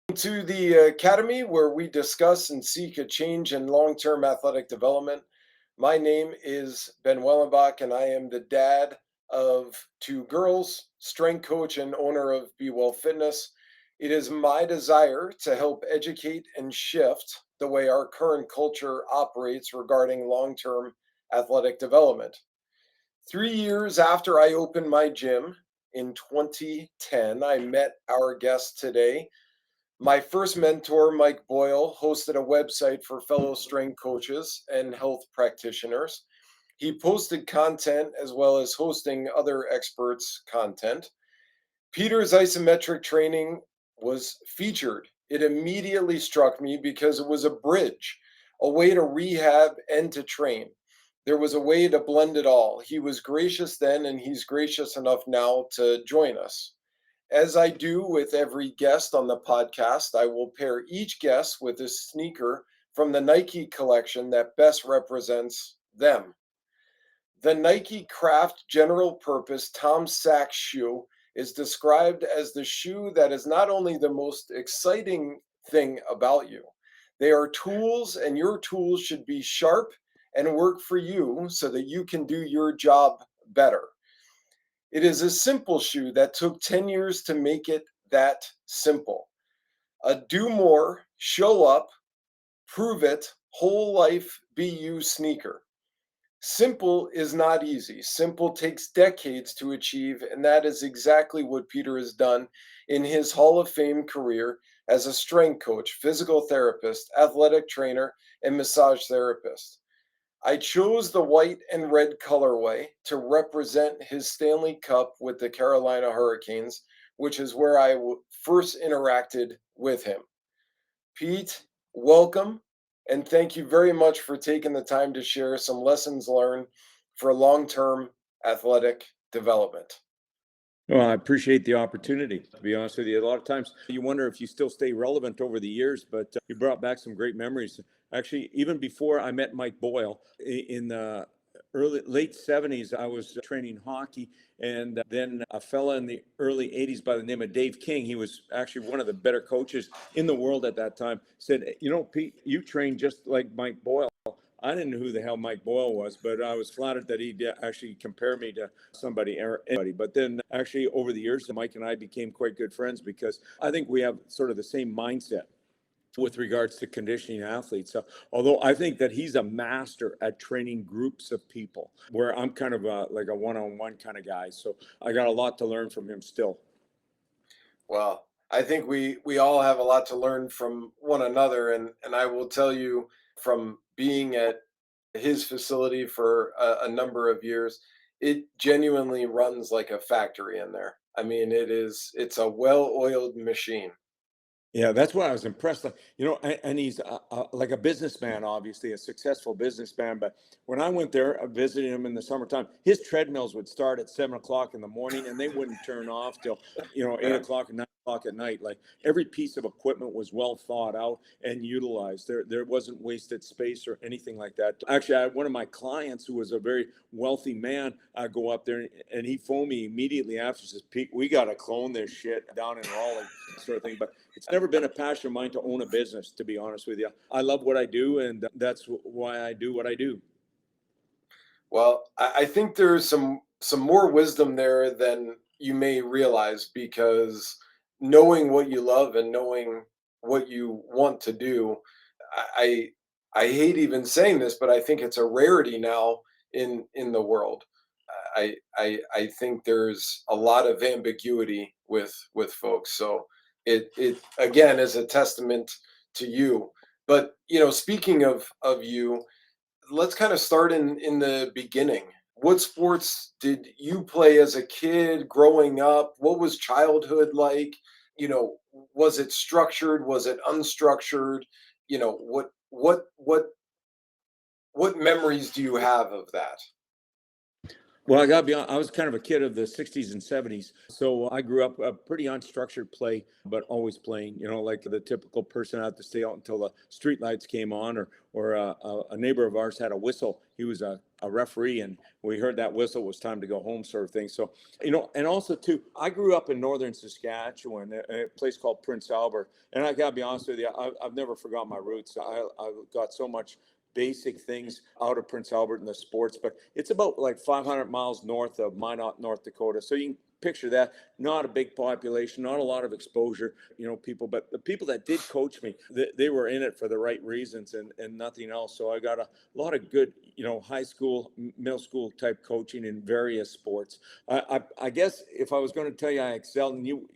To the Academy, where we discuss and seek a change in long term athletic development. My name is Ben Wellenbach, and I am the dad of two girls, strength coach, and owner of Be Well Fitness. It is my desire to help educate and shift the way our current culture operates regarding long term athletic development. 3 years after I opened my gym in 2010, I met our guest today. My first mentor, Mike Boyle, hosted a website for fellow strength coaches and health practitioners. He posted content as well as hosting other experts' content. Peter's isometric training was featured. It immediately struck me because it was a bridge, a way to rehab and to train. There was a way to blend it all. He was gracious then, and he's gracious enough now to join us. As I do with every guest on the podcast, I will pair each guest with a sneaker from the Nike collection that best represents them. The Nike Craft General Purpose Tom Sachs shoe is described as the shoe that is not only the most exciting thing about you, they are tools, and your tools should be sharp and work for you so that you can do your job better. It is a simple shoe that took 10 years to make it that simple. A do more, show up, prove it, whole life be you sneaker. Simple is not easy. Simple takes decades to achieve, and that is exactly what Peter has done in his Hall of Fame career as a strength coach, physical therapist, athletic trainer, and massage therapist. I chose the white and red colorway to represent his Stanley Cup with the Carolina Hurricanes, which is where I first interacted with him. Pete, welcome, and thank you very much for taking the time to share some lessons learned for long term athletic development. Well, I appreciate the opportunity, to be honest with you. A lot of times you wonder if you still stay relevant over the years, but you brought back some great memories. Actually, even before I met Mike Boyle in the late 70s, I was training hockey. And then a fella in the early 80s by the name of Dave King, he was actually one of the better coaches in the world at that time, said, Pete, you train just like Mike Boyle. I didn't know who the hell Mike Boyle was, but I was flattered that he actually compared me to somebody or anybody. But then actually over the years, Mike and I became quite good friends because I think we have sort of the same mindset with regards to conditioning athletes. So, although I think that he's a master at training groups of people, where I'm kind of like a one-on-one kind of guy. So I got a lot to learn from him still. Well, I think we all have a lot to learn from one another, and I will tell you from being at his facility for a number of years, it genuinely runs like a factory in there. I mean, it's a well-oiled machine. Yeah, that's what I was impressed. And he's like a businessman, obviously a successful businessman. But when I went there, visiting him in the summertime, his treadmills would start at 7 o'clock in the morning, and they wouldn't turn off till 8 o'clock and 9 o'clock at night. Like every piece of equipment was well thought out and utilized. There wasn't wasted space or anything like that. Actually, I had one of my clients who was a very wealthy man. I go up there and he phoned me immediately after. Says, "Pete, we got to clone this shit down in Raleigh," sort of thing. But it's never been a passion of mine to own a business, to be honest with you. I love what I do, and that's why I do what I do. Well, I think there's some more wisdom there than you may realize, because knowing what you love and knowing what you want to do, I I hate even saying this, but I think it's a rarity now in the world. I think there's a lot of ambiguity with folks. So it again is a testament to you. But speaking of you, let's kind of start in the beginning. What sports did you play as a kid growing up? What was childhood like? Was it structured? Was it unstructured? What memories do you have of that? Well, I got to be honest, I was kind of a kid of the 60s and 70s. So I grew up a pretty unstructured play, but always playing, like the typical person had to stay out until the street lights came on, or a neighbor of ours had a whistle. He was a a referee, and we heard that whistle, it was time to go home, sort of thing. So, and also too, I grew up in northern Saskatchewan, a place called Prince Albert, and I gotta be honest with you, I've never forgot my roots. I got so much basic things out of Prince Albert in the sports, but it's about like 500 miles north of Minot, North Dakota. So you can picture that. Not a big population, not a lot of exposure, people, but the people that did coach me, they were in it for the right reasons and nothing else. So I got a lot of good, high school, middle school type coaching in various sports. I guess if I was going to tell you I excelled, and you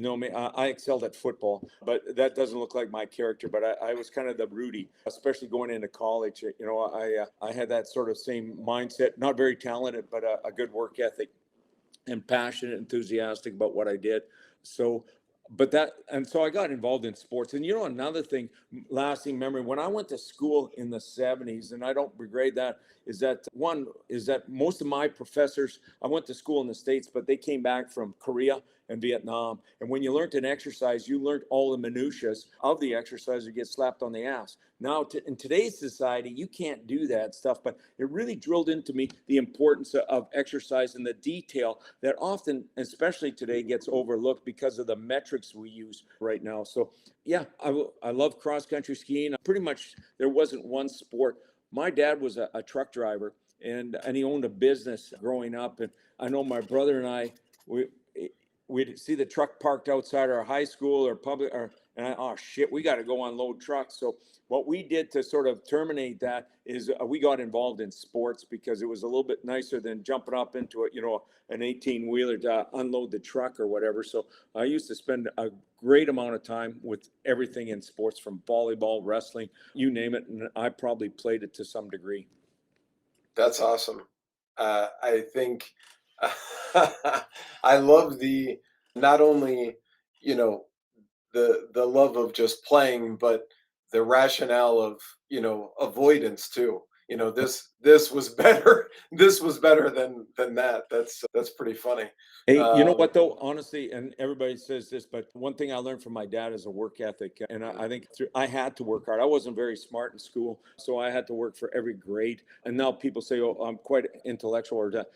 know me, I excelled at football, but that doesn't look like my character. But I was kind of the Rudy, especially going into college. I had that sort of same mindset, not very talented, but a good work ethic and passionate, enthusiastic about what I did. So, so I got involved in sports. And another thing, lasting memory, when I went to school in the 70s, and I don't regret that, is that most of my professors, I went to school in the States, but they came back from Korea and Vietnam. And when you learned an exercise, you learned all the minutiae of the exercise. You get slapped on the ass. Now, in today's society, you can't do that stuff, but it really drilled into me the importance of exercise and the detail that often, especially today, gets overlooked because of the metrics we use right now. So, yeah, I love cross-country skiing. Pretty much there wasn't one sport. My dad was a truck driver, and he owned a business growing up. And I know my brother and I, we'd see the truck parked outside our high school or public, oh shit, we got to go unload trucks. So what we did to sort of terminate that is we got involved in sports because it was a little bit nicer than jumping up into an 18-wheeler to unload the truck or whatever. So I used to spend a great amount of time with everything in sports, from volleyball, wrestling, you name it, and I probably played it to some degree. That's awesome. I think I love not only, you know, the love of just playing, but the rationale of, avoidance too. This was better. This was better than that. That's pretty funny. Hey, you know Um, what though, honestly, and everybody says this, but one thing I learned from my dad is a work ethic. And I think I had to work hard. I wasn't very smart in school, so I had to work for every grade. And now people say, oh, I'm quite intellectual, or that.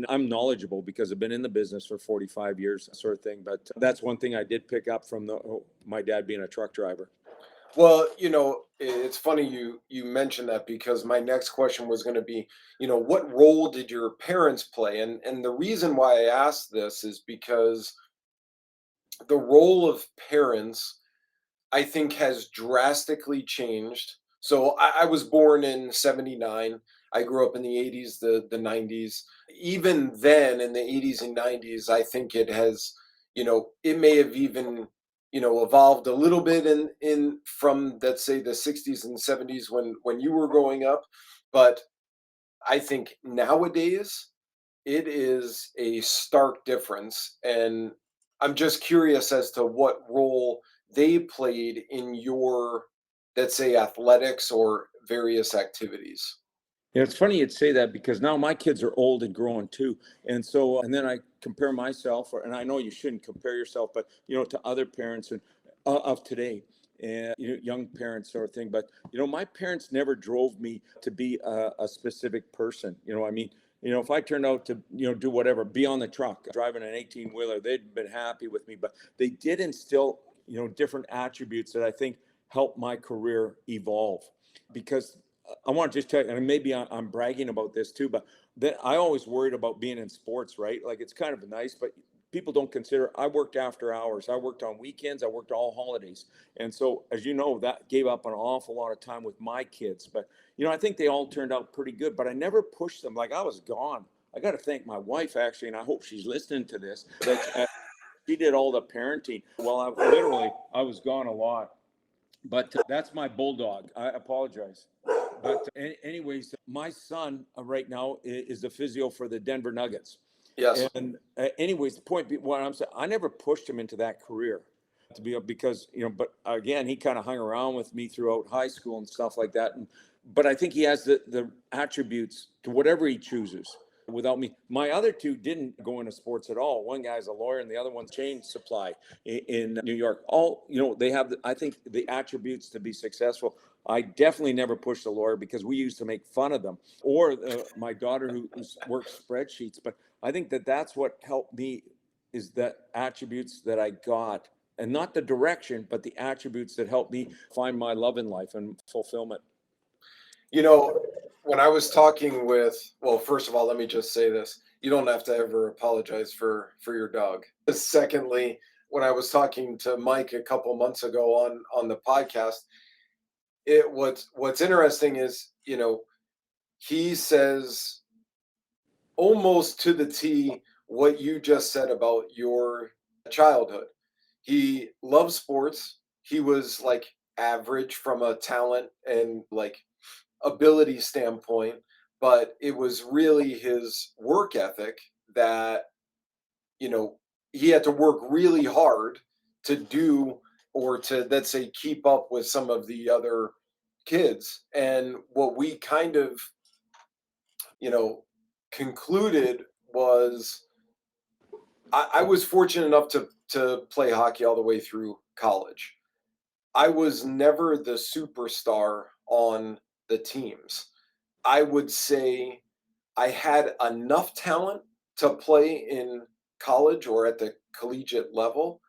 I'm knowledgeable because I've been in the business for 45 years, sort of thing. But that's one thing I did pick up from my dad being a truck driver. Well, it's funny you mentioned that, because my next question was going to be, what role did your parents play? And the reason why I asked this is because the role of parents, I think, has drastically changed. So I was born in '79. I grew up in the '80s, the '90s. Even then, in the '80s and '90s, I think it has, it may have even, evolved a little bit in from, let's say, the '60s and '70s when you were growing up. But I think nowadays it is a stark difference. And I'm just curious as to what role they played in your, let's say, athletics or various activities. Yeah, it's funny you'd say that because now my kids are old and growing too. And so, and then I compare myself, and I know you shouldn't compare yourself, but, to other parents and of today, and, young parents sort of thing. But, my parents never drove me to be a specific person. I mean, if I turned out to, do whatever, be on the truck, driving an 18-wheeler, they'd been happy with me. But they did instill, different attributes that I think helped my career evolve. Because I want to just tell you, and maybe I'm bragging about this too, but that I always worried about being in sports, right? Like, it's kind of nice, but people don't consider I worked after hours. I worked on weekends. I worked all holidays. And so, as you know, that gave up an awful lot of time with my kids. But, I think they all turned out pretty good, but I never pushed them. Like, I was gone. I got to thank my wife, actually, and I hope she's listening to this, that she did all the parenting. Well, I was gone a lot. But that's my bulldog. I apologize. But anyways, my son right now is the physio for the Denver Nuggets. Yes. And anyways, the point what I'm saying, I never pushed him into that career to be because but again, he kind of hung around with me throughout high school and stuff like that. But I think he has the attributes to whatever he chooses. Without me, my other two didn't go into sports at all. One guy's a lawyer, and the other one's chain supply in New York. All they have, I think, the attributes to be successful. I definitely never pushed a lawyer because we used to make fun of them, or my daughter who works spreadsheets. But I think that that's what helped me, is the attributes that I got, and not the direction, but the attributes that helped me find my love in life and fulfillment. You know, when I was talking with, well, first of all, let me just say this. You don't have to ever apologize for your dog. Secondly, when I was talking to Mike a couple months ago on the podcast, what's interesting is, he says almost to the T what you just said about your childhood. He loves sports. He was like average from a talent and like ability standpoint, but it was really his work ethic that, you know, he had to work really hard to do, or to, let's say, keep up with some of the other kids. And what we kind of, you know, concluded was I was fortunate enough to play hockey all the way through college. I was never the superstar on the teams. I would say I had enough talent to play in college or at the collegiate level,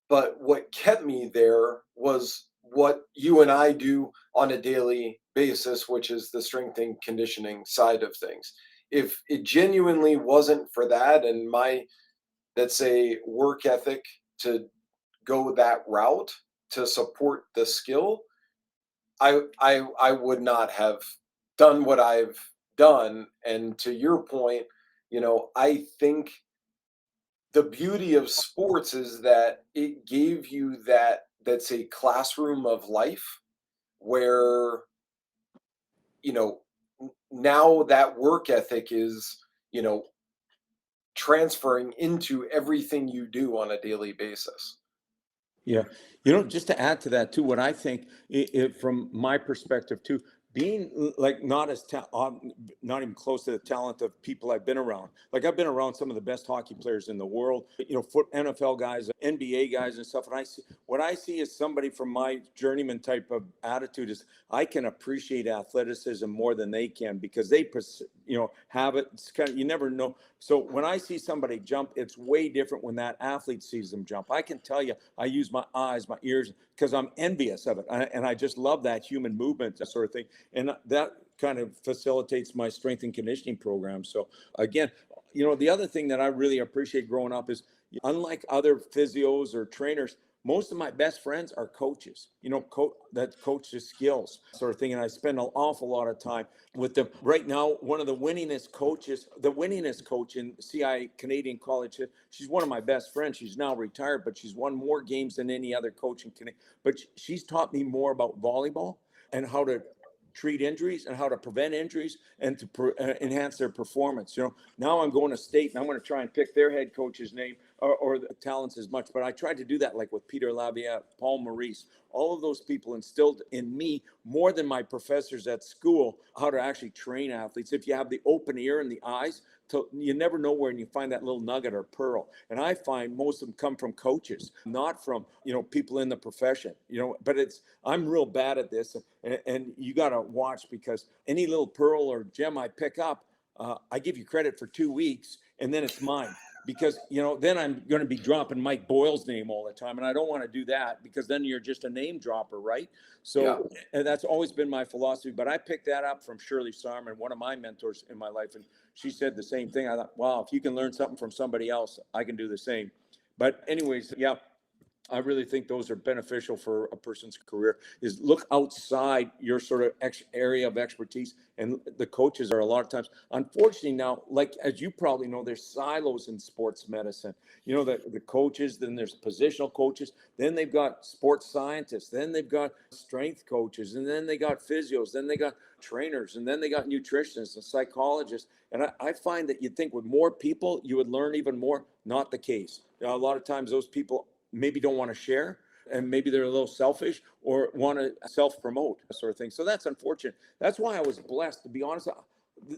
but what kept me there was what you and I do on a daily basis, which is the strength and conditioning side of things. If it genuinely wasn't for that and my, let's say, work ethic to go that route to support the skill, I would not have done what I've done. And to your point, I think the beauty of sports is that it gave you that's a classroom of life where, you know now that work ethic is, you know transferring into everything you do on a daily basis. Yeah. Just to add to that too, what I think, from my perspective too, being like not even close to the talent of people I've been around. Like I've been around some of the best hockey players in the world, NFL guys, NBA guys and stuff. And what I see is somebody from my journeyman type of attitude is I can appreciate athleticism more than they can, because they, have it. It's kind of, you never know. So when I see somebody jump, it's way different when that athlete sees them jump. I can tell you, I use my eyes, my ears, because I'm envious of it. And I just love that human movement, that sort of thing. And that kind of facilitates my strength and conditioning program. So again, the other thing that I really appreciate growing up is, unlike other physios or trainers, most of my best friends are coaches, that coach the skills sort of thing. And I spend an awful lot of time with them. Right now, one of the winningest coach in CI Canadian College, she's one of my best friends. She's now retired, but she's won more games than any other coach in Canada. But she's taught me more about volleyball and how to treat injuries and how to prevent injuries and to enhance their performance. Now I'm going to state and I'm going to try and pick their head coach's name or the talents as much. But I tried to do that, like with Peter Laviette, Paul Maurice, all of those people instilled in me more than my professors at school how to actually train athletes. If you have the open ear and the eyes, you never know where you find that little nugget or pearl. And I find most of them come from coaches, not from, people in the profession, but I'm real bad at this. And you got to watch, because any little pearl or gem I pick up, I give you credit for 2 weeks and then it's mine. Because, then I'm going to be dropping Mike Boyle's name all the time. And I don't want to do that, because then you're just a name dropper, right? So Yeah. and that's always been my philosophy. But I picked that up from Shirley Sarman, one of my mentors in my life. And she said the same thing. I thought, wow, if you can learn something from somebody else, I can do the same. But anyways, yeah, I really think those are beneficial for a person's career, is look outside your sort of area of expertise. And the coaches are a lot of times, unfortunately now, like, as you probably know, there's silos in sports medicine. The coaches, then there's positional coaches, then they've got sports scientists, then they've got strength coaches, and then they got physios, then they got trainers, and then they got nutritionists and psychologists. And I find that you'd think with more people, you would learn even more. Not the case. A lot of times those people maybe don't want to share, and maybe they're a little selfish or want to self-promote, sort of thing. So that's unfortunate. That's why I was blessed, to be honest.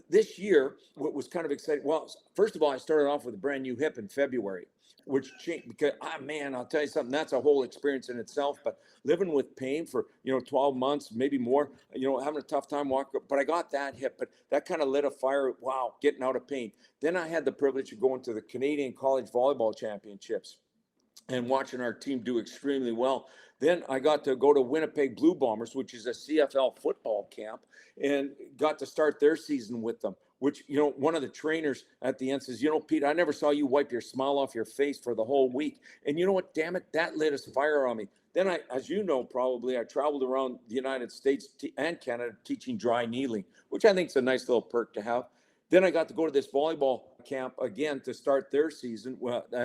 This year, what was kind of exciting, well, first of all, I started off with a brand new hip in February, which changed because, man, I'll tell you something, that's a whole experience in itself. But living with pain for, 12 months, maybe more, having a tough time walking, but I got that hip, but that kind of lit a fire. Wow, getting out of pain. Then I had the privilege of going to the Canadian College Volleyball Championships and watching our team do extremely well. Then I got to go to Winnipeg Blue Bombers, which is a CFL football camp, and got to start their season with them. Which, one of the trainers at the end says, Pete, I never saw you wipe your smile off your face for the whole week. And you know what? Damn it, that lit a fire on me. Then as you know, probably, I traveled around the United States and Canada teaching dry needling, which I think is a nice little perk to have. Then I got to go to this volleyball camp again to start their season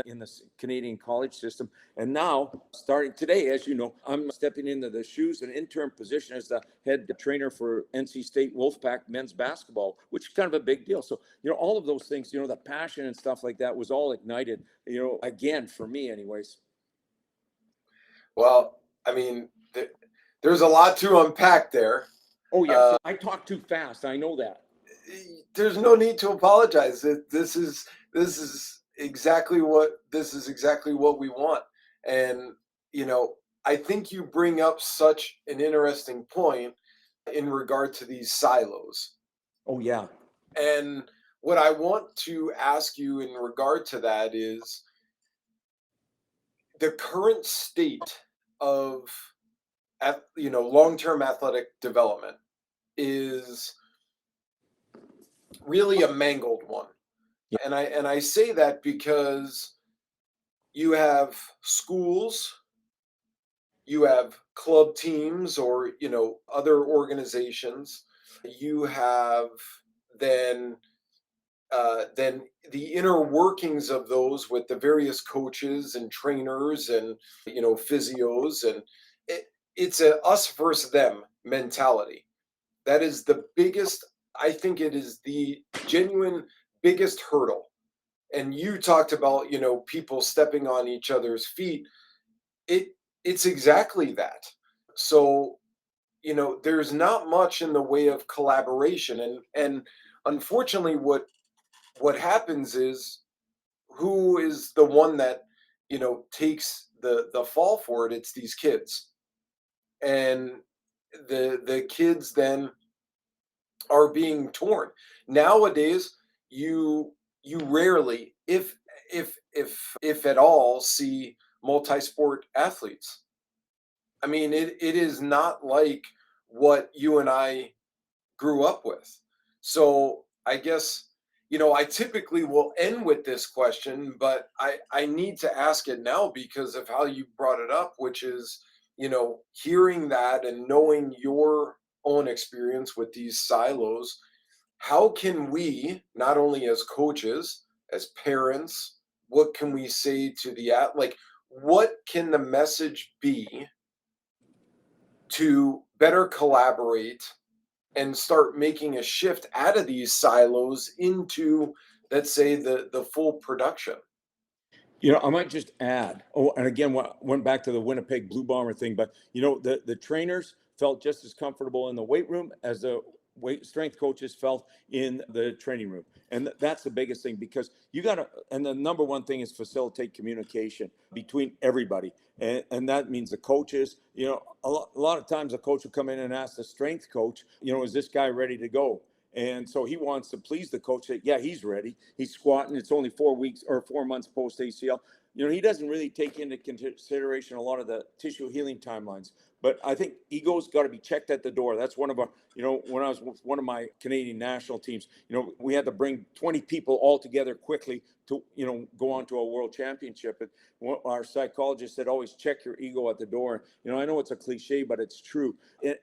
in the Canadian college system. And now, starting today, as you know, I'm stepping into the shoes and interim position as the head trainer for NC State Wolfpack men's basketball, which is kind of a big deal. So, all of those things, the passion and stuff like that was all ignited, again, for me anyways. Well, I mean, there's a lot to unpack there. Oh, yeah. I talk too fast. I know that. There's no need to apologize. This is exactly what we want. And I think you bring up such an interesting point in regard to these silos. Oh, yeah. And what I want to ask you in regard to that is the current state of long-term athletic development is really a mangled one. Yeah. And I say that because you have schools, you have club teams or other organizations, you have then the inner workings of those with the various coaches and trainers and physios, and it's a us versus them mentality. That is the biggest, I think it is the genuine biggest hurdle. And you talked about, people stepping on each other's feet. It's exactly that. So, there's not much in the way of collaboration. And unfortunately, what happens is, who is the one that, takes the fall for it? It's these kids. And the kids then are being torn. Nowadays, you rarely, if at all, see multi-sport athletes. I mean, it is not like what you and I grew up with. So I guess, I typically will end with this question, but I need to ask it now because of how you brought it up, which is, hearing that and knowing your own experience with these silos. How can we, not only as coaches, as parents, what can we say to what can the message be to better collaborate and start making a shift out of these silos into, let's say, the full production? I might just add, and again, went back to the Winnipeg Blue Bomber thing, but, the trainers felt just as comfortable in the weight room as the strength coaches felt in the training room. And that's the biggest thing, because and the number one thing is facilitate communication between everybody. And that means the coaches, a lot of times a coach will come in and ask the strength coach, is this guy ready to go? And so he wants to please the coach that, yeah, he's ready. He's squatting. It's only 4 weeks or 4 months post ACL. He doesn't really take into consideration a lot of the tissue healing timelines. But I think ego's got to be checked at the door. That's one of our, when I was with one of my Canadian national teams, we had to bring 20 people all together quickly to, go on to a world championship. And our psychologist said, always check your ego at the door. I know it's a cliche, but it's true.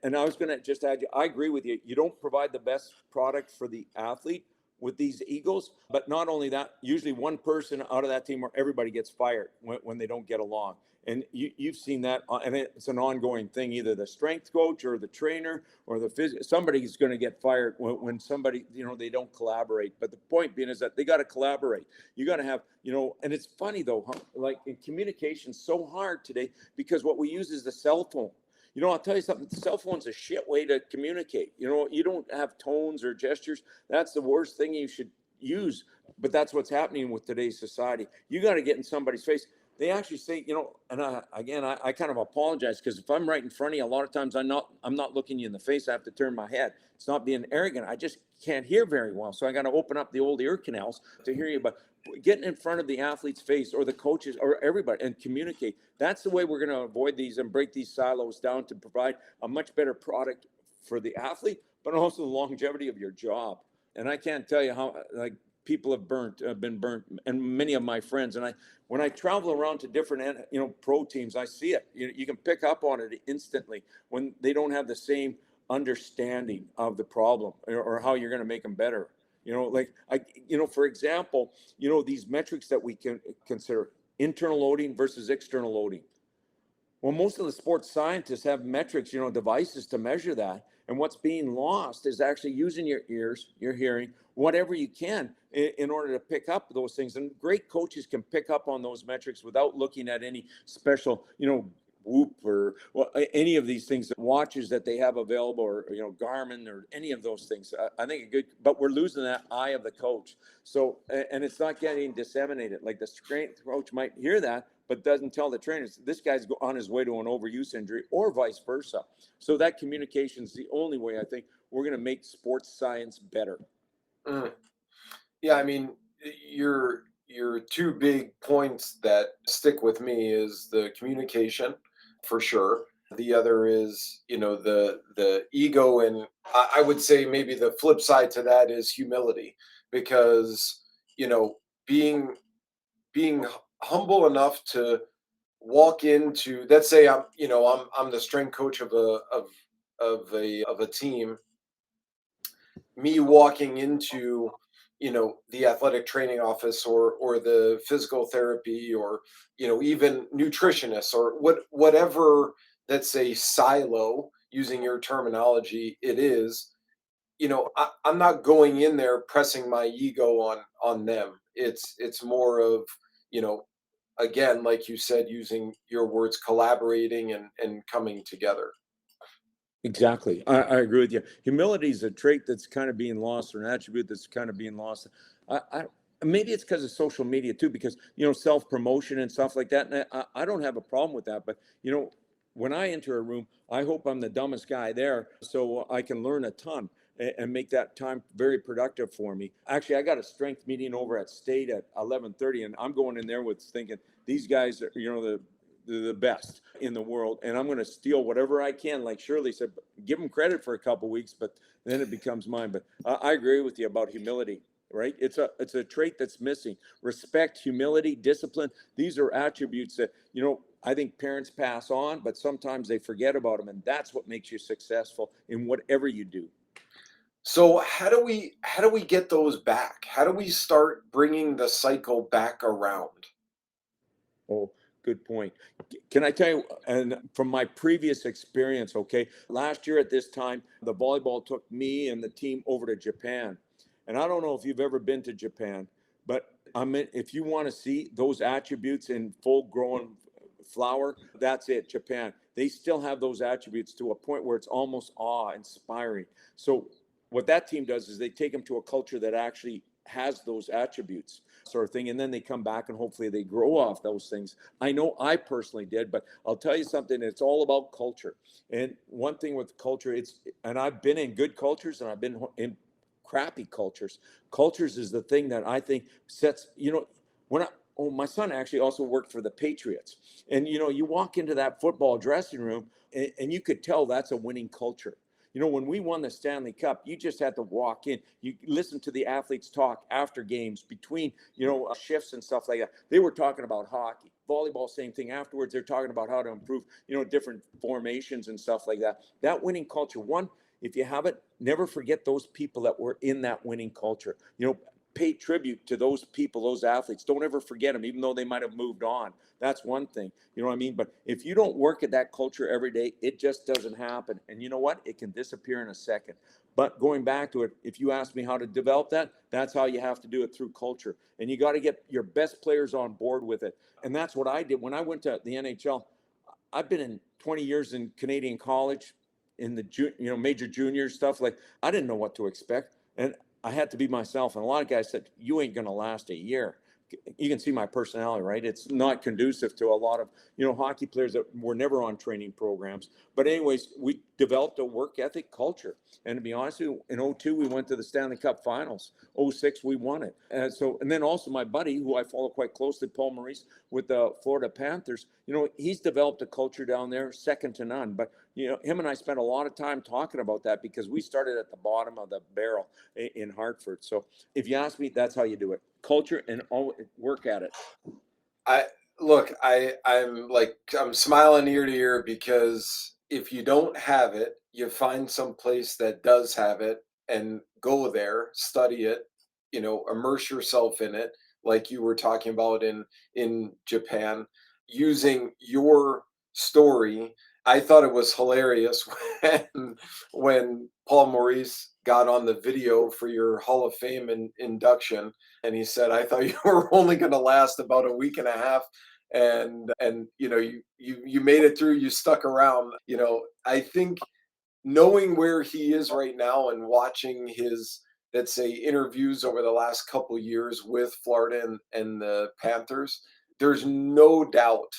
And I was going to just add, I agree with you. You don't provide the best product for the athlete with these egos, but not only that, usually one person out of that team or everybody gets fired when they don't get along. And you've seen that, and it's an ongoing thing. Either the strength coach or the trainer or the somebody's going to get fired when somebody, they don't collaborate. But the point being is that they got to collaborate. You got to have, and it's funny though, like in communication, so hard today because what we use is the cell phone. I'll tell you something. Cell phone's a shit way to communicate. You don't have tones or gestures. That's the worst thing you should use. But that's what's happening with today's society. You got to get in somebody's face. They actually say, and I kind of apologize, because if I'm right in front of you, a lot of times I'm not looking you in the face. I have to turn my head. It's not being arrogant. I just can't hear very well. So I got to open up the old ear canals to hear you. But getting in front of the athlete's face, or the coaches, or everybody, and communicate. That's the way we're going to avoid these and break these silos down to provide a much better product for the athlete, but also the longevity of your job. And I can't tell you how, like, people have been burnt, and many of my friends. And when I travel around to different, pro teams, I see it. You can pick up on it instantly when they don't have the same understanding of the problem, or how you're going to make them better. For example, these metrics that we can consider: internal loading versus external loading. Well, most of the sports scientists have metrics, devices to measure that. And what's being lost is actually using your ears, your hearing, whatever you can, in order to pick up those things. And great coaches can pick up on those metrics without looking at any special, Whoop or any of these things, watches that they have available, or Garmin, or any of those things. I think but we're losing that eye of the coach. So, and it's not getting disseminated. Like, the strength coach might hear that, but doesn't tell the trainers this guy's on his way to an overuse injury, or vice versa. So that communication is the only way I think we're going to make sports science better. Yeah, I mean, your two big points that stick with me is the communication, for sure. The other is, the ego, and I would say maybe the flip side to that is humility, because being being humble enough to walk into, let's say I'm the strength coach of a team. Me walking into the athletic training office, or the physical therapy, or even nutritionists, or whatever, that's a silo, using your terminology, it is. I'm not going in there pressing my ego on them. It's more of, you know again, like you said, using your words, collaborating and coming together. Exactly. I agree with you. Humility is a trait that's kind of being lost, or an attribute that's kind of being lost. I maybe it's because of social media too, because self promotion and stuff like that. And I don't have a problem with that, but when I enter a room, I hope I'm the dumbest guy there, so I can learn a ton and make that time very productive for me. Actually, I got a strength meeting over at State at 11:30, and I'm going in there with thinking these guys are, the best in the world, and I'm going to steal whatever I can. Like Shirley said, give them credit for a couple weeks, but then it becomes mine. But I agree with you about humility. Right? It's a trait that's missing. Respect, humility, discipline. These are attributes that I think parents pass on, but sometimes they forget about them, and that's what makes you successful in whatever you do. So how do we get those back? How do we start bringing the cycle back around? Oh, good point. Can I tell you, and from my previous experience, okay, last year at this time, the volleyball took me and the team over to Japan. And I don't know if you've ever been to Japan, but if you want to see those attributes in full grown flower, that's it, Japan. They still have those attributes to a point where it's almost awe-inspiring. So what that team does is they take them to a culture that actually has those attributes, sort of thing, and then they come back and hopefully they grow off those things. I know I personally did, but I'll tell you something, it's all about culture. And one thing with culture, and I've been in good cultures and I've been in crappy cultures. Cultures is the thing that I think sets, my son actually also worked for the Patriots. And you walk into that football dressing room, and you could tell that's a winning culture. When we won the Stanley Cup, you just had to walk in. You listen to the athletes talk after games, between, shifts and stuff like that. They were talking about hockey. Volleyball, same thing. Afterwards, they're talking about how to improve, different formations and stuff like that. That winning culture, one, if you haven't, never forget those people that were in that winning culture. Pay tribute to those people, those athletes. Don't ever forget them, even though they might have moved on. That's one thing. You know what I mean? But if you don't work at that culture every day, it just doesn't happen. And you know what? It can disappear in a second. But going back to it, if you ask me how to develop that, that's how you have to do it, through culture. And you got to get your best players on board with it. And that's what I did when I went to the NHL. I've been in 20 years in Canadian college in the major junior stuff. Like I didn't know what to expect, and I had to be myself. And a lot of guys said, "You ain't gonna last a year." You can see my personality, right? It's not conducive to a lot of hockey players that were never on training programs. But anyways, we developed a work ethic culture. And to be honest with you, in '02 we went to the Stanley Cup Finals. '06 we won it. And then also my buddy, who I follow quite closely, Paul Maurice, with the Florida Panthers. He's developed a culture down there second to none. But him and I spent a lot of time talking about that because we started at the bottom of the barrel in Hartford. So if you ask me, that's how you do it. Culture and work at it. I look, I'm smiling ear to ear because if you don't have it, you find some place that does have it and go there, study it, immerse yourself in it, like you were talking about in Japan, using your story. I thought it was hilarious when Paul Maurice got on the video for your Hall of Fame induction, and he said, "I thought you were only going to last about a week and a half, and you made it through. You stuck around." I think knowing where he is right now and watching his, let's say, interviews over the last couple years with Florida and the Panthers, there's no doubt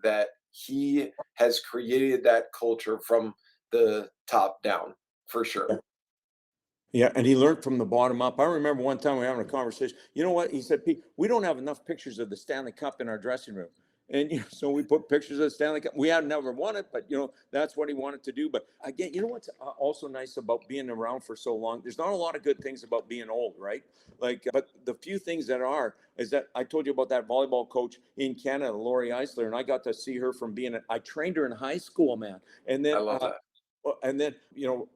that he has created that culture from the top down, for sure. Yeah, and he learned from the bottom up. I remember one time we were having a conversation. You know what? He said, "Pete, we don't have enough pictures of the Stanley Cup in our dressing room." And so we put pictures of the Stanley Cup. We had never won it, but that's what he wanted to do. But again, what's also nice about being around for so long? There's not a lot of good things about being old, right? Like, but the few things that are is that I told you about that volleyball coach in Canada, Lori Eisler, and I got to see her from I trained her in high school, man, and I then love that. and then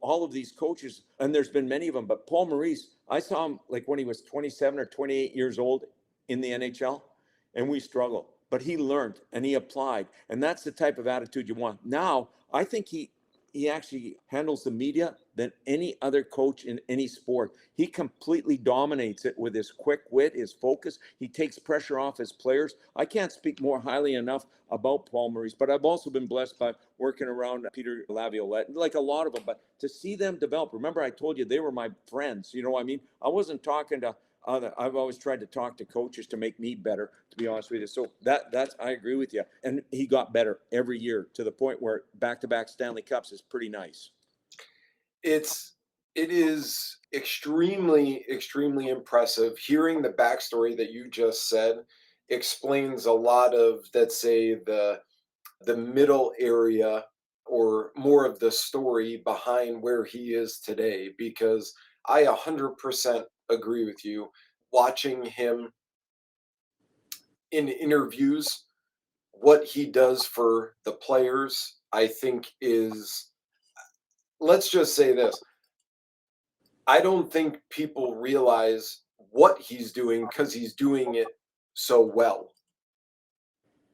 all of these coaches, and there's been many of them, but Paul Maurice, I saw him like when he was 27 or 28 years old in the NHL, and we struggled, but he learned and he applied, and that's the type of attitude you want. Now I think he actually handles the media than any other coach in any sport. He completely dominates it with his quick wit, his focus. He takes pressure off his players. I can't speak more highly enough about Paul Maurice, but I've also been blessed by working around Peter Laviolette, like a lot of them. But to see them develop, remember I told you they were my friends. You know what I mean? I wasn't talking to I've always tried to talk to coaches to make me better, to be honest with you. So that's I agree with you. And he got better every year to the point where back-to-back Stanley Cups is pretty nice. It is extremely impressive. Hearing the backstory that you just said explains a lot of, let's say, the middle area, or more of the story behind where he is today, because I 100% agree with you. Watching him in interviews, what he does for the players, I think is, let's just say this, I don't think people realize what he's doing because he's doing it so well.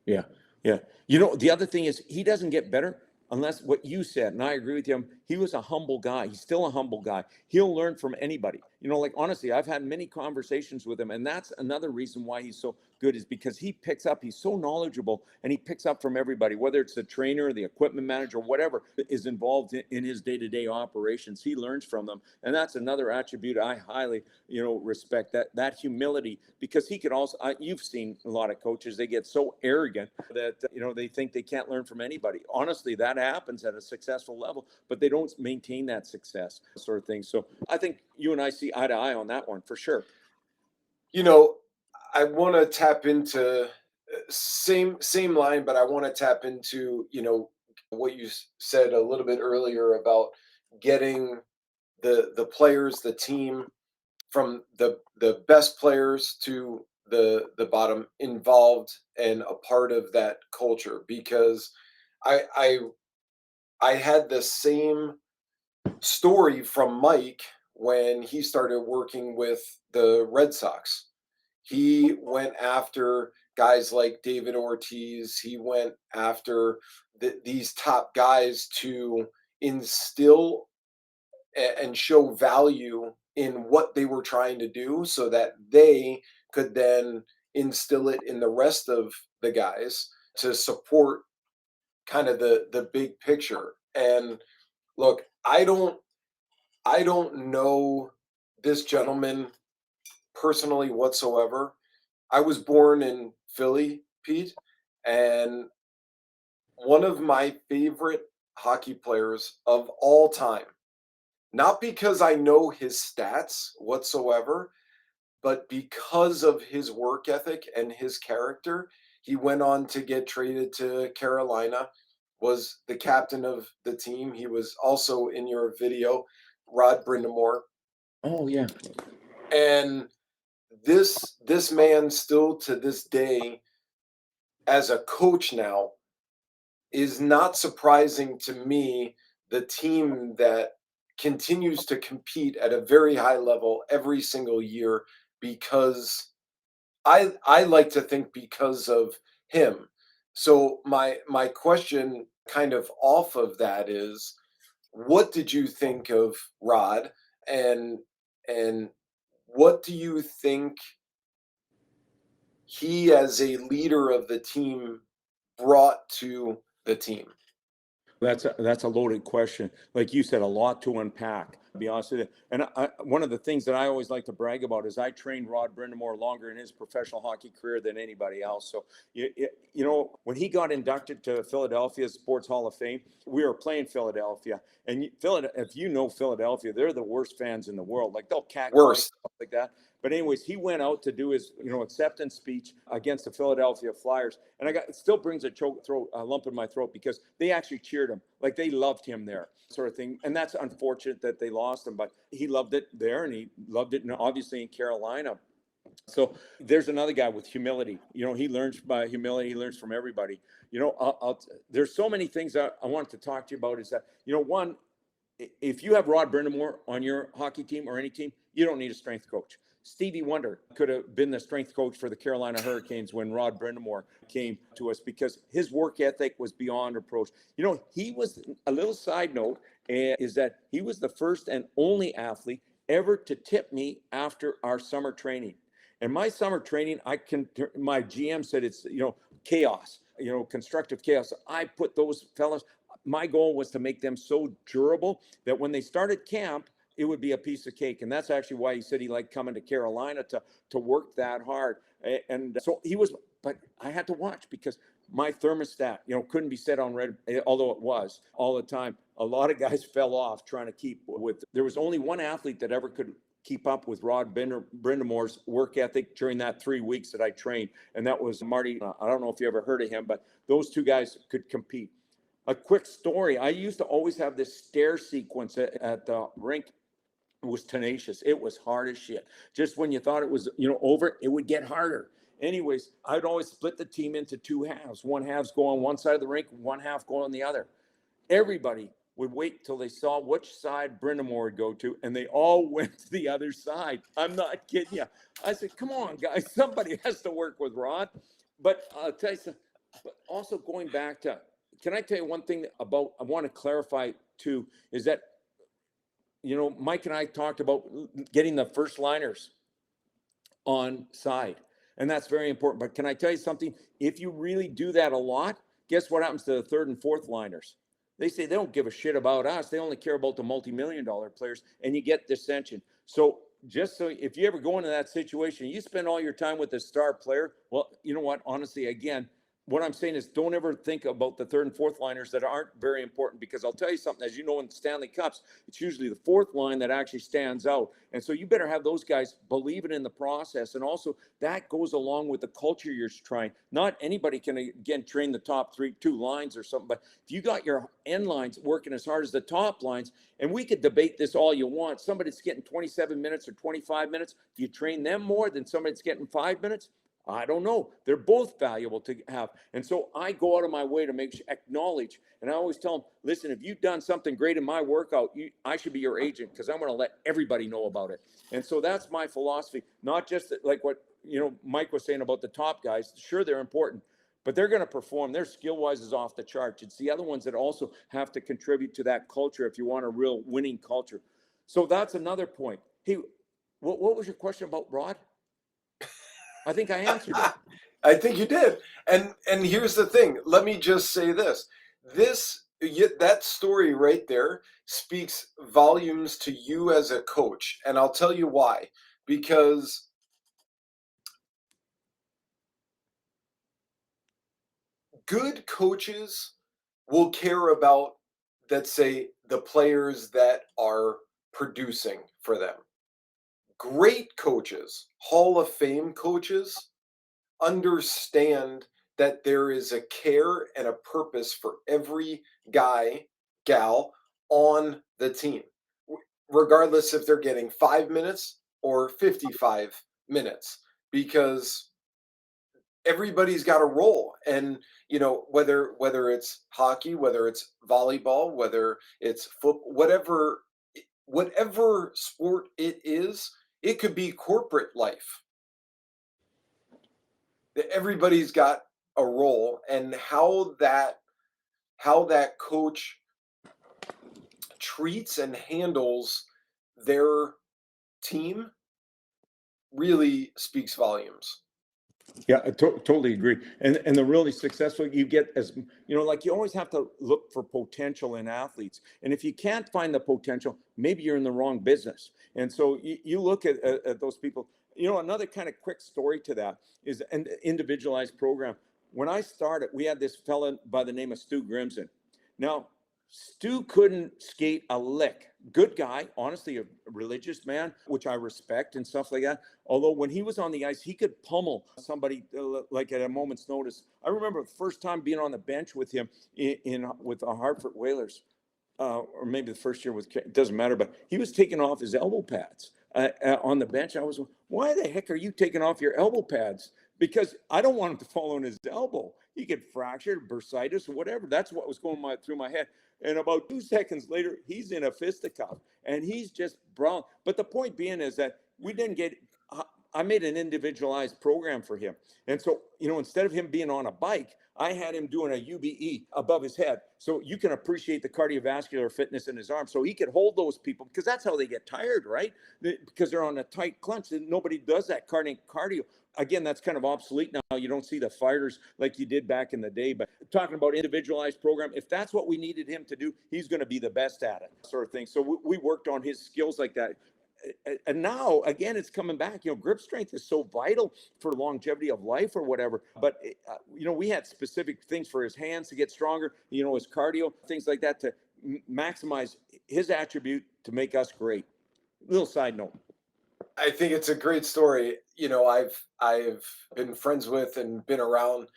Yeah, yeah. The other thing is he doesn't get better unless what you said, and I agree with him. He was a humble guy. He's still a humble guy. He'll learn from anybody. Like honestly, I've had many conversations with him, and that's another reason why he's so good is because he picks up. He's so knowledgeable, and he picks up from everybody, whether it's the trainer, the equipment manager, whatever is involved in his day-to-day operations. He learns from them, and that's another attribute I highly, respect. That humility, because he could also. You've seen a lot of coaches; they get so arrogant that they think they can't learn from anybody. Honestly, that happens at a successful level, but they don't maintain that success, sort of thing. So I think you and I see eye to eye on that one for sure. You know, I want to tap into same line, but I want to tap into what you said a little bit earlier about getting the players, the team, from the best players to the bottom, involved and a part of that culture, because I I I had the same story from Mike when he started working with the Red Sox. He went after guys like David Ortiz. He went after these top guys to instill and show value in what they were trying to do so that they could then instill it in the rest of the guys to support kind of the big picture. And look, I don't know this gentleman personally whatsoever. I was born in Philly, Pete, and one of my favorite hockey players of all time, not because I know his stats whatsoever, but because of his work ethic and his character. He went on to get traded to Carolina, was the captain of the team. He was also in your video, Rod Brindamore. Oh yeah. And this man still to this day, as a coach now, is not surprising to me. The team that continues to compete at a very high level every single year, because I like to think because of him. So my question kind of off of that is, what did you think of Rod, and and what do you think he as a leader of the team brought to the team? That's a loaded question. Like you said, a lot to unpack, to be honest with you. And one of the things that I always like to brag about is I trained Rod Brindamore longer in his professional hockey career than anybody else. So, when he got inducted to Philadelphia Sports Hall of Fame, we were playing Philadelphia. And if you know Philadelphia, they're the worst fans in the world. Like they'll catcall Worst. stuff like that. But anyways, he went out to do his, acceptance speech against the Philadelphia Flyers, and it still brings a lump in my throat because they actually cheered him, like they loved him there, sort of thing. And that's unfortunate that they lost him, but he loved it there, and he loved it, obviously in Carolina. So there's another guy with humility. He learns by humility. He learns from everybody. There's so many things that I wanted to talk to you about. Is that one, if you have Rod Brindamore on your hockey team or any team, you don't need a strength coach. Stevie Wonder could have been the strength coach for the Carolina Hurricanes when Rod Brindamore came to us because his work ethic was beyond reproach. He was, a little side note, is that he was the first and only athlete ever to tip me after our summer training. And my summer training, my GM said it's, chaos, constructive chaos. I put those fellas, my goal was to make them so durable that when they started camp, it would be a piece of cake. And that's actually why he said he liked coming to Carolina to work that hard. And so but I had to watch because my thermostat, couldn't be set on red, although it was all the time. A lot of guys fell off trying to keep with. There was only one athlete that ever could keep up with Rod Brindamore's work ethic during that 3 weeks that I trained. And that was Marty. I don't know if you ever heard of him, but those two guys could compete. A quick story. I used to always have this stair sequence at the rink. It was tenacious. It was hard as shit. Just when you thought it was, over, it would get harder. Anyways, I'd always split the team into two halves. One half's go on one side of the rink, one half go on the other. Everybody would wait till they saw which side Brindamore would go to, and they all went to the other side. I'm not kidding you. I said, come on, guys, somebody has to work with Rod. But I'll tell you something, but also going back to, can I tell you one thing I want to clarify too, is that Mike and I talked about getting the first liners on side, and that's very important. But can I tell you something? If you really do that a lot, guess what happens to the third and fourth liners? They say they don't give a shit about us. They only care about the multi-million-dollar players, and you get dissension. So if you ever go into that situation, you spend all your time with the star player. Well, you know what? Honestly, again, what I'm saying is don't ever think about the third and fourth liners that aren't very important, because I'll tell you something, as you know, in Stanley Cups, it's usually the fourth line that actually stands out. And so you better have those guys believing in the process. And also that goes along with the culture you're trying. Not anybody can, again, train the top two lines or something, but if you got your end lines working as hard as the top lines, and we could debate this all you want, somebody's getting 27 minutes or 25 minutes, do you train them more than somebody that's getting 5 minutes? I don't know. They're both valuable to have. And so I go out of my way to acknowledge. And I always tell them, listen, if you've done something great in my workout, I should be your agent, because I'm going to let everybody know about it. And so that's my philosophy. Not just like what, Mike was saying about the top guys. Sure, they're important, but they're going to perform. Their skill-wise is off the charts. It's the other ones that also have to contribute to that culture if you want a real winning culture. So that's another point. Hey, what was your question about Rod? I think I answered it. I think you did. And here's the thing. Let me just say this. That story right there speaks volumes to you as a coach, and I'll tell you why. Because good coaches will care about, let's say, the players that are producing for them. Great coaches, Hall of Fame coaches, understand that there is a care and a purpose for every guy, gal on the team, regardless if they're getting 5 minutes or 55 minutes, because everybody's got a role. And whether it's hockey, whether it's volleyball, whether it's football, whatever sport it is, it could be corporate life. Everybody's got a role, and how that coach treats and handles their team really speaks volumes. Yeah, I totally agree. And the really successful you get, as like, you always have to look for potential in athletes. And if you can't find the potential, maybe you're in the wrong business. And so you look at those people. Another kind of quick story to that is an individualized program. When I started, we had this fella by the name of Stu Grimson. Now, Stu couldn't skate a lick. Good guy, honestly, a religious man, which I respect and stuff like that. Although when he was on the ice, he could pummel somebody like at a moment's notice. I remember the first time being on the bench with him with the Hartford Whalers, or maybe the first year with, it doesn't matter, but he was taking off his elbow pads on the bench. I was, why the heck are you taking off your elbow pads? Because I don't want him to fall on his elbow. He could fracture, bursitis, or whatever. That's what was going through my head. And about 2 seconds later, he's in a fisticuff, and he's just brown. But the point being is that we didn't get. I made an individualized program for him, and so instead of him being on a bike, I had him doing a UBE above his head, so you can appreciate the cardiovascular fitness in his arm, so he could hold those people, because that's how they get tired, right? Because they're on a tight clench, and nobody does that cardio. Again, that's kind of obsolete now. You don't see the fighters like you did back in the day. But talking about individualized program, if that's what we needed him to do, he's going to be the best at it, sort of thing. So we worked on his skills like that. And now, again, it's coming back. Grip strength is so vital for longevity of life or whatever. But, we had specific things for his hands to get stronger, his cardio, things like that to maximize his attribute to make us great. Little side note. I think it's a great story. I've been friends with and been around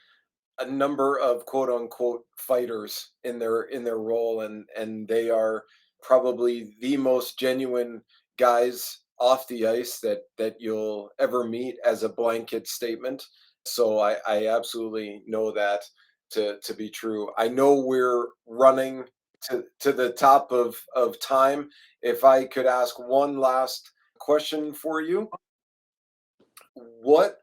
a number of quote unquote fighters in their role, and they are probably the most genuine guys off the ice that you'll ever meet, as a blanket statement. So I absolutely know that to be true. I know we're running to the top of time. If I could ask one last question for you, what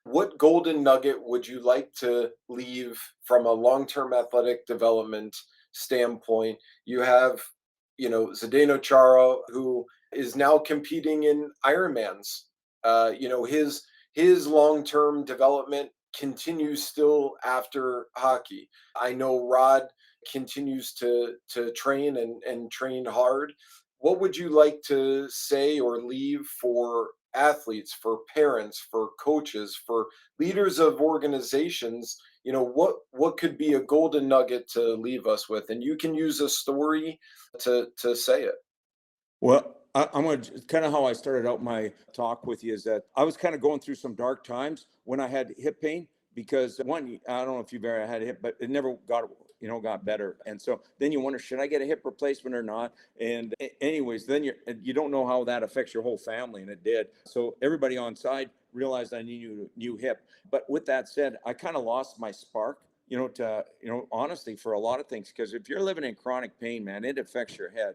what golden nugget would you like to leave from a long-term athletic development standpoint? You have, Zdeno Chara, who is now competing in Ironmans. His long-term development continues still after hockey. I know Rod continues to train and train hard. What would you like to say or leave for athletes, for parents, for coaches, for leaders of organizations? What could be a golden nugget to leave us with? And you can use a story to say it. Well, I'm going to kind of how I started out my talk with you is that I was kind of going through some dark times when I had hip pain, because one, I don't know if you've ever had a hip, but it never got better. And so then you wonder, should I get a hip replacement or not? And anyways, then you don't know how that affects your whole family. And it did. So everybody on side realized I needed a new hip. But with that said, I kind of lost my spark, honestly, for a lot of things, because if you're living in chronic pain, man, it affects your head.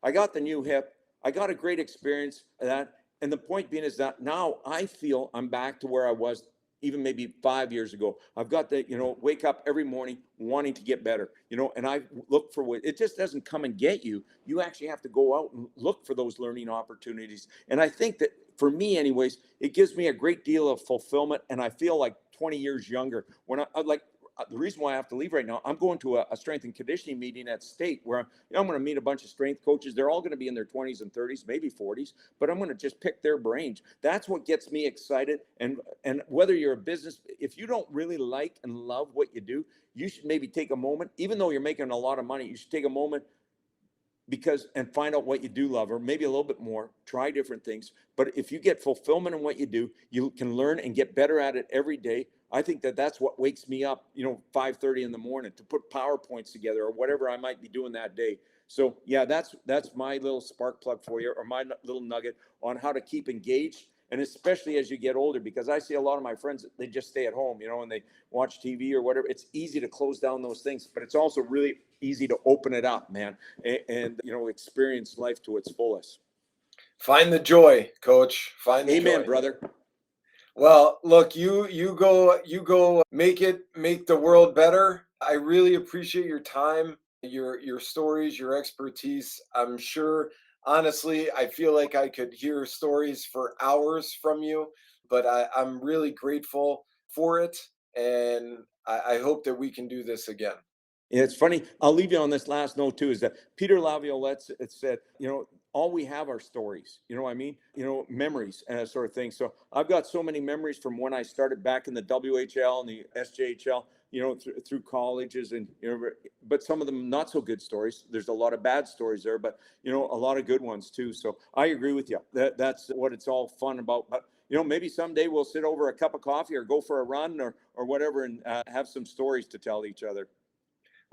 I got the new hip. I got a great experience of that. And the point being is that now I feel I'm back to where I was even maybe 5 years ago. I've got to, wake up every morning wanting to get better, and I look for what it just doesn't come and get you. You actually have to go out and look for those learning opportunities. And I think that for me anyways, it gives me a great deal of fulfillment, and I feel like 20 years younger when I like the reason why I have to leave right now, I'm going to a strength and conditioning meeting at State where I'm going to meet a bunch of strength coaches. They're all going to be in their 20s and 30s, maybe 40s, but I'm going to just pick their brains. That's what gets me excited. And whether you're a business, if you don't really like and love what you do, you should maybe take a moment, even though you're making a lot of money, you should take a moment and find out what you do love, or maybe a little bit more, try different things. But if you get fulfillment in what you do, you can learn and get better at it every day. I think that's what wakes me up, 5:30 in the morning to put PowerPoints together or whatever I might be doing that day. So yeah, that's my little spark plug for you, or my little nugget on how to keep engaged. And especially as you get older, because I see a lot of my friends, they just stay at home, and they watch TV or whatever. It's easy to close down those things, but it's also really easy to open it up, man, and experience life to its fullest. Find the joy, Coach. Find the Amen, joy. brother. Well, look, you go make the world better. I really appreciate your time, your stories, your expertise. I'm sure, honestly, I feel like I could hear stories for hours from you, but I'm really grateful for it, and I hope that we can do this again. Yeah, it's funny. I'll leave you on this last note too, is that Peter Laviolette said, all we have are stories, what I mean? Memories and that sort of thing. So I've got so many memories from when I started back in the WHL and the SJHL, through colleges, and, but some of them not so good stories. There's a lot of bad stories there, but, a lot of good ones too. So I agree with you. That's what it's all fun about. But, maybe someday we'll sit over a cup of coffee or go for a run or whatever, and have some stories to tell each other.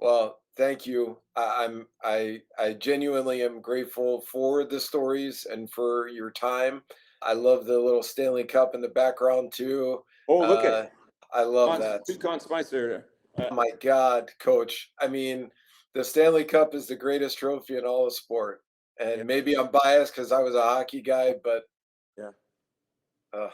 Well, thank you. I genuinely am grateful for the stories and for your time. I love the little Stanley Cup in the background too. Oh, look Uh, at I love that. two Conn Smythes there. Oh my God, Coach. I mean, the Stanley Cup is the greatest trophy in all of sport. Yeah, And maybe I'm biased because I was a hockey guy, but yeah. uh,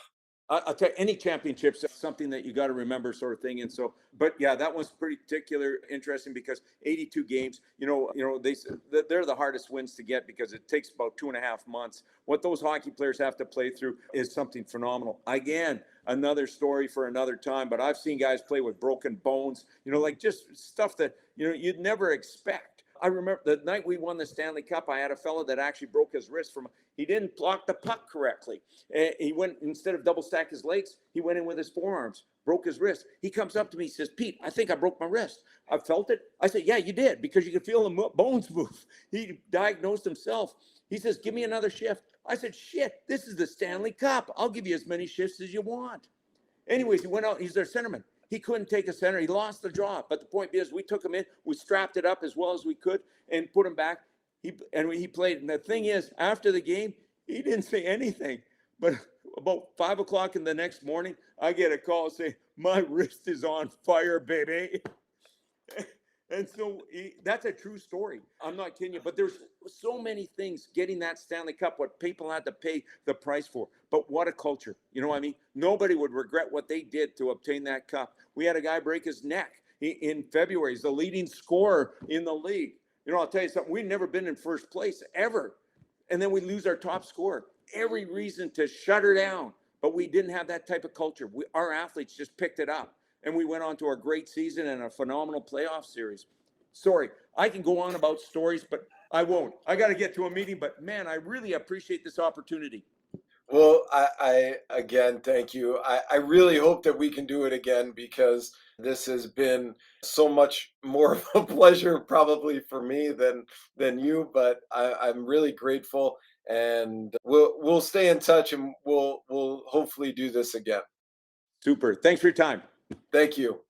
I'll tell you, any championships, something that you got to remember, sort of thing. And so, but yeah, that was pretty particular, interesting, because 82 games, they're the hardest wins to get because it takes about 2.5 months. What those hockey players have to play through is something phenomenal. Again, another story for another time, but I've seen guys play with broken bones, like just stuff that, you'd never expect. I remember the night we won the Stanley Cup, I had a fellow that actually broke his wrist he didn't block the puck correctly. He went, instead of double stack his legs, he went in with his forearms, broke his wrist. He comes up to me, he says, "Pete, I think I broke my wrist." I felt it. I said, "Yeah, you did, because you could feel the bones move." He diagnosed himself. He says, "Give me another shift." I said, "Shit, this is the Stanley Cup. I'll give you as many shifts as you want." Anyways, he went out. He's their centerman. He couldn't take a center. He lost the job. But the point is, we took him in. We strapped it up as well as we could and put him back. He played. And the thing is, after the game, he didn't say anything. But about 5 o'clock in the next morning, I get a call saying, "My wrist is on fire, baby." And so that's a true story. I'm not kidding you. But there's so many things getting that Stanley Cup, what people had to pay the price for. But what a culture. You know what I mean? Nobody would regret what they did to obtain that cup. We had a guy break his neck in February. He's the leading scorer in the league. I'll tell you something. We've never been in first place ever. And then we lose our top scorer. Every reason to shut her down. But we didn't have that type of culture. Our athletes just picked it up. And we went on to a great season and a phenomenal playoff series. Sorry, I can go on about stories, but I won't. I got to get to a meeting. But man, I really appreciate this opportunity. well, I again thank you. I really hope that we can do it again, because this has been so much more of a pleasure probably for me than you. But I'm really grateful, and we'll stay in touch, and we'll hopefully do this again. Super. Thanks for your time. Thank you.